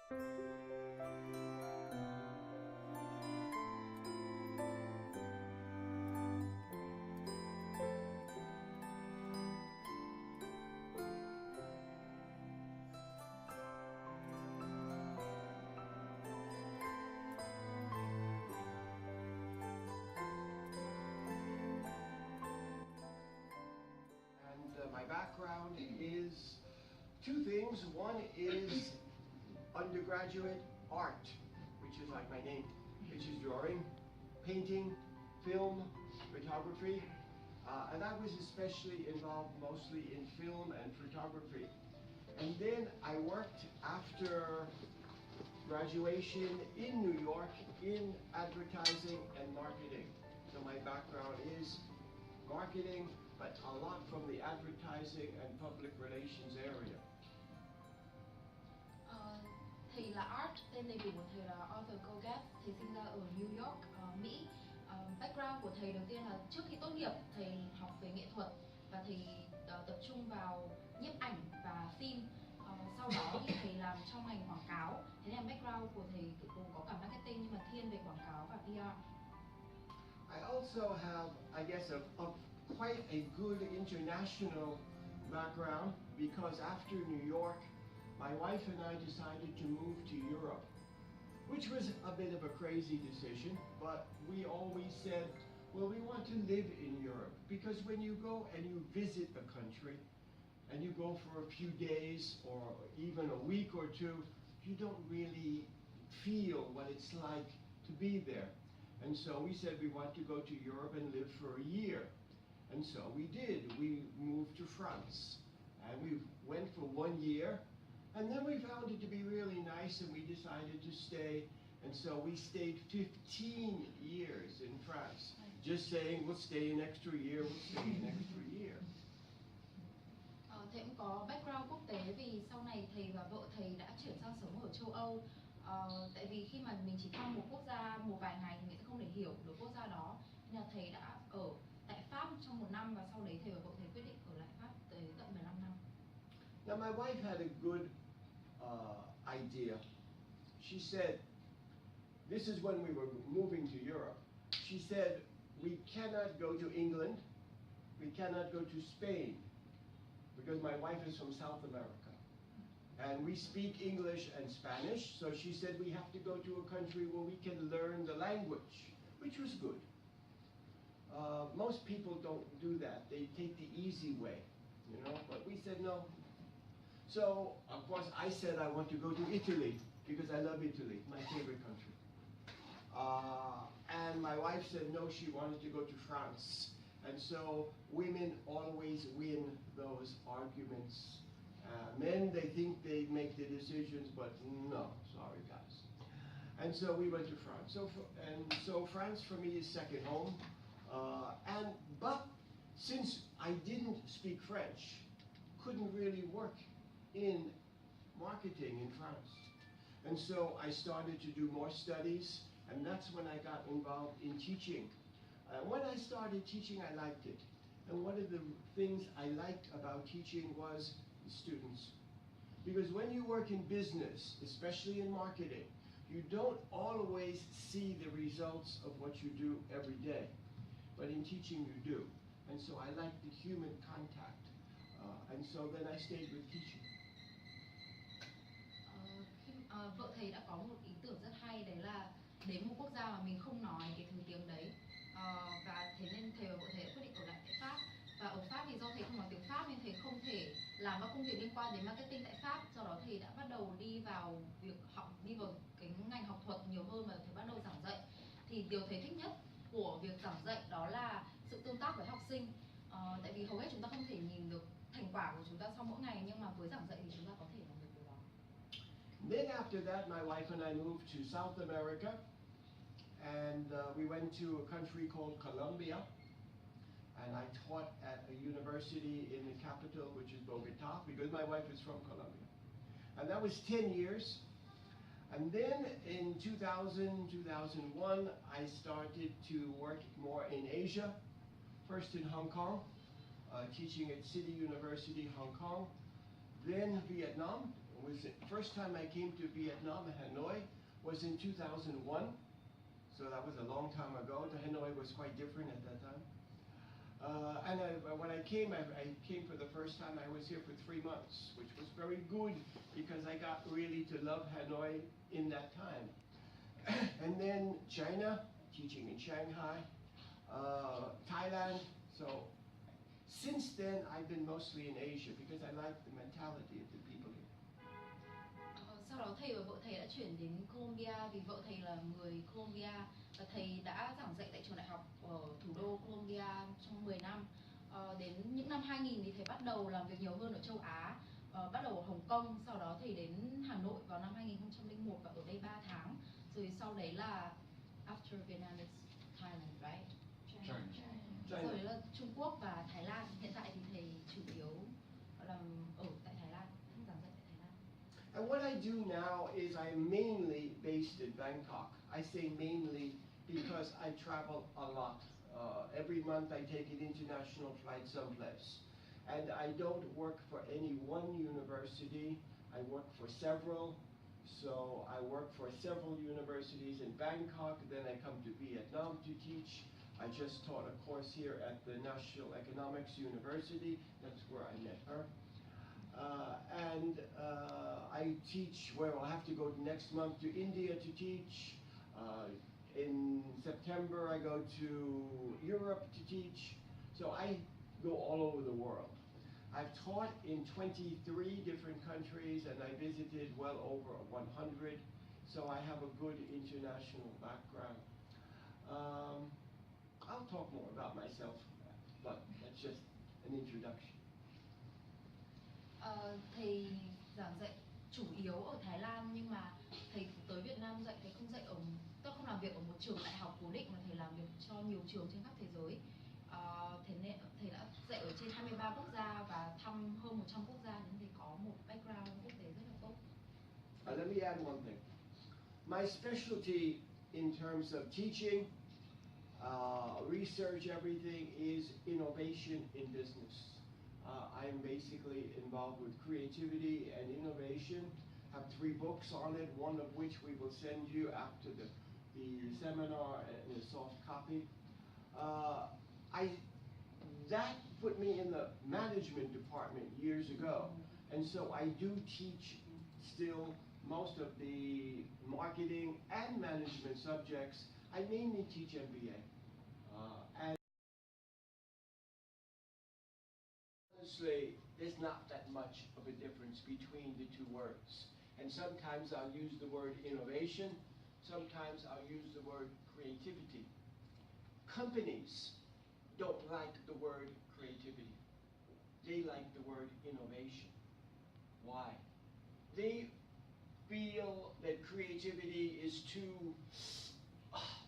My background is two things. One is undergraduate art, which is like my name, which is drawing, painting, film, photography. And I was especially involved mostly in film and photography. And then I worked after graduation in New York in advertising and marketing. So my background is marketing, but a lot from the advertising and public relations area. Thầy là Art, tên đầy đủ của thầy là Arthur Kogat, thầy sinh ra ở New York, Mỹ. Background của thầy đầu tiên là trước khi tốt nghiệp, thầy học về nghệ thuật và thầy tập trung vào nhiếp ảnh và phim. Sau đó thì thầy làm trong ngành quảng cáo. Thế nên background của thầy cũng có cả marketing nhưng mà thiên về quảng cáo và PR. I also have, I guess, quite a good international background because after New York, my wife and I decided to move to Europe, which was a bit of a crazy decision, but we always said, well, we want to live in Europe because when you go and you visit a country and you go for a few days or even a week or two, you don't really feel what it's like to be there. And so we said we want to go to Europe and live for a year. And so we did. We moved to France and we went for 1 year. And then we found it to be really nice and we decided to stay. And so we stayed 15 years in France. Just saying, we'll stay an extra year, we'll stay an extra year. Thầy cũng có background quốc tế vì sau này thầy và vợ thầy đã chuyển sang sống ở châu Âu. Tại vì khi mà mình chỉ thăm một quốc gia một vài ngày thì mình sẽ không thể hiểu được quốc gia đó. Nên là thầy đã ở tại Pháp trong 1 năm và sau đấy thầy và vợ thầy quyết định ở lại Pháp tới tận 15 năm. Now my wife had a good idea. She said, this is when we were moving to Europe. She said, we cannot go to England, we cannot go to Spain, because my wife is from South America. And we speak English and Spanish, so she said we have to go to a country where we can learn the language, which was good. Most people don't do that. They take the easy way, you know, but we said no. So, of course, I said I want to go to Italy because I love Italy, my favorite country. And my wife said no, she wanted to go to France. And so women always win those arguments. Men, they think they make the decisions, but no, sorry guys. And so we went to France. So France for me is second home. But since I didn't speak French, couldn't really work in marketing in France. And so I started to do more studies, and that's when I got involved in teaching. When I started teaching, I liked it. And one of the things I liked about teaching was the students. Because when you work in business, especially in marketing, you don't always see the results of what you do every day. But in teaching you do. And so I like the human contact. And so then I stayed with teaching. Vợ thầy đã có một ý tưởng rất hay, đấy là đến một quốc gia mà mình không nói cái thứ tiếng đấy. Và thế nên thầy và vợ thầy đã quyết định ở lại tại Pháp. Và ở Pháp thì do thầy không nói tiếng Pháp nên thầy không thể làm các công việc liên quan đến marketing tại Pháp. Do đó thầy đã bắt đầu đi vào việc học, đi vào cái ngành học thuật nhiều hơn và thầy bắt đầu giảng dạy. Thì điều thầy thích nhất của việc giảng dạy đó là sự tương tác với học sinh. Tại vì hầu hết chúng ta không thể nhìn được thành quả của chúng ta sau mỗi ngày, nhưng mà với giảng dạy thì chúng ta có thể làm được điều đó. Then after that, my wife and I moved to South America, and we went to a country called Colombia, and I taught at a university in the capital, which is Bogota, because my wife is from Colombia. And that was 10 years. And then in 2000, 2001, I started to work more in Asia, first in Hong Kong, teaching at City University, Hong Kong. Then Vietnam was the first time I came to Vietnam, Hanoi, was in 2001. So that was a long time ago. The Hanoi was quite different at that time. When I came for the first time. I was here for 3 months, which was very good because I got really to love Hanoi in that time. And then China, teaching in Shanghai, Thailand. So since then, I've been mostly in Asia because I like the mentality of the people here. Sau đó thầy và vợ thầy đã chuyển đến Colombia vì vợ thầy là người Colombia và thầy đã giảng dạy tại trường đại học ở thủ đô Colombia trong 10 năm. Đến những năm 2000 thì thầy bắt đầu làm việc nhiều hơn ở châu Á, bắt đầu ở Hồng Kông, sau đó thầy đến Hà Nội vào năm 2001 và ở đây 3 tháng. Rồi sau đấy là after Vietnam is Thailand, right? China. Sau đấy là Trung Quốc và Thái Lan. Hiện tại thì thầy chủ yếu làm ở tại Thái Lan, giảng dạy tại Thái Lan. And what I do now is I'm mainly based in Bangkok. I say mainly because I travel a lot. Every month I take an international flight someplace. And I don't work for any one university. I work for several. So I work for several universities in Bangkok. Then I come to Vietnam to teach. I just taught a course here at the National Economics University. That's where I met her. I teach, well, I'll have to go next month to India to teach. In September, I go to Europe to teach. So I go all over the world. I've taught in 23 different countries and I visited well over 100. So I have a good international background. I'll talk more about myself, but that's just an introduction. Thầy giảng dạy chủ yếu ở Thái Lan nhưng mà thầy tới Việt Nam dạy, thầy không dạy tôi không làm việc ở một trường đại học cố định mà thầy làm việc cho nhiều trường trên khắp thế giới. Thế nên thầy đã dạy ở trên 23 quốc gia và thăm hơn 100 quốc gia nên thầy có một background quốc tế rất là tốt. Let me add one thing. My specialty in terms of teaching, research, everything is innovation in business. I'm basically involved with creativity and innovation. Have 3 books on it, one of which we will send you after the seminar in a soft copy. That put me in the management department years ago, and so I do teach still most of the marketing and management subjects. I mainly teach MBA. And honestly, there's not that much of a difference between the 2 words. And sometimes I'll use the word innovation, sometimes I'll use the word creativity. Companies don't like the word creativity. They like the word innovation. Why? They feel that creativity is too,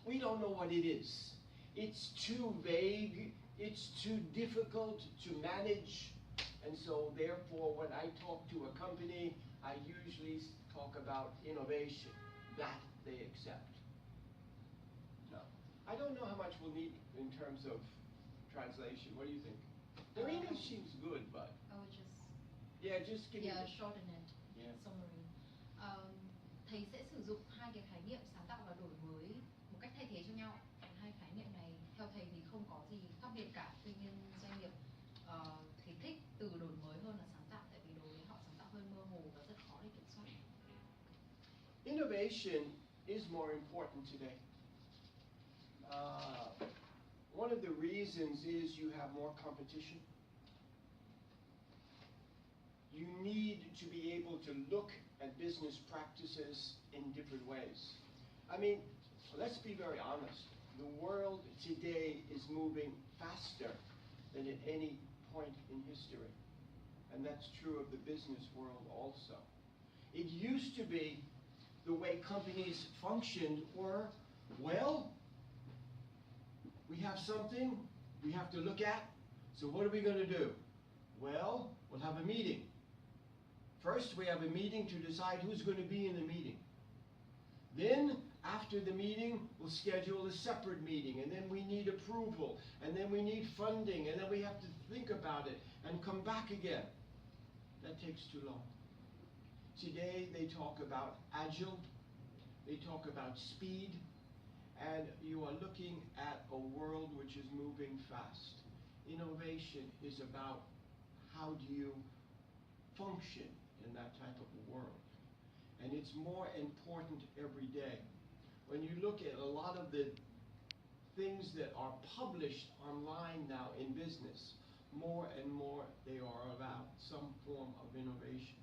we don't know what it is. It's too vague, it's too difficult to manage, and so therefore when I talk to a company, I usually talk about innovation. That they accept. No. I don't know how much we'll need in terms of translation. What do you think? The English seems good, but... I would just... Yeah, just give me... Yeah, shorten it. Yeah. Summary. Thầy sẽ sử dụng 2 cái khái niệm sáng tạo và đổi mới một cách thay thế cho nhau. 2 khái niệm này theo thầy thì không có gì khác biệt cả. Tuy nhiên doanh nghiệp thì thích từ đổi mới hơn là sáng tạo, tại vì đối với họ sáng tạo hơi mơ hồ và rất khó để kiểm soát. Innovation is more important today. One of the reasons is you have more competition. You need to be able to look at business practices in different ways. I mean, let's be very honest. The world today is moving faster than at any point in history. And that's true of the business world also. It used to be the way companies functioned were, well, we have something we have to look at, so what are we going to do? Well, we'll have a meeting. First, we have a meeting to decide who's going to be in the meeting. Then, after the meeting, we'll schedule a separate meeting, and then we need approval, and then we need funding, and then we have to think about it and come back again. that takes too long. Today they talk about agile, they talk about speed, and you are looking at a world which is moving fast. Innovation is about how do you function in that type of a world. And it's more important every day. When you look at a lot of the things that are published online now in business, more and more they are about some form of innovation.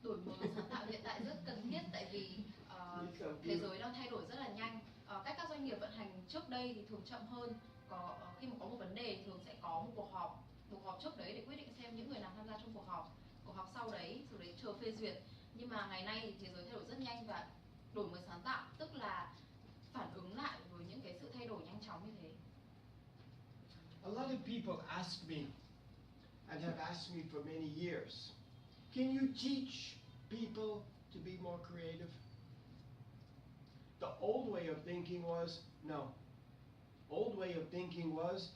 Đổi mới sáng tạo hiện tại rất cần thiết tại vì thế giới đang thay đổi rất là nhanh. Cách các doanh nghiệp vận hành trước đây thì thường chậm hơn. Khi mà có một vấn đề thường sẽ có một cuộc họp trước đấy để quyết định xem những người nào tham gia trong cuộc họp sau đấy chờ phê duyệt. Nhưng mà ngày nay thì thế giới thay đổi rất nhanh và đổi mới sáng tạo tức là phản ứng lại với những cái sự thay đổi nhanh chóng như thế. A lot of people ask me, and have asked me for many years, can you teach people to be more creative? The old way of thinking was, no. Old way of thinking was,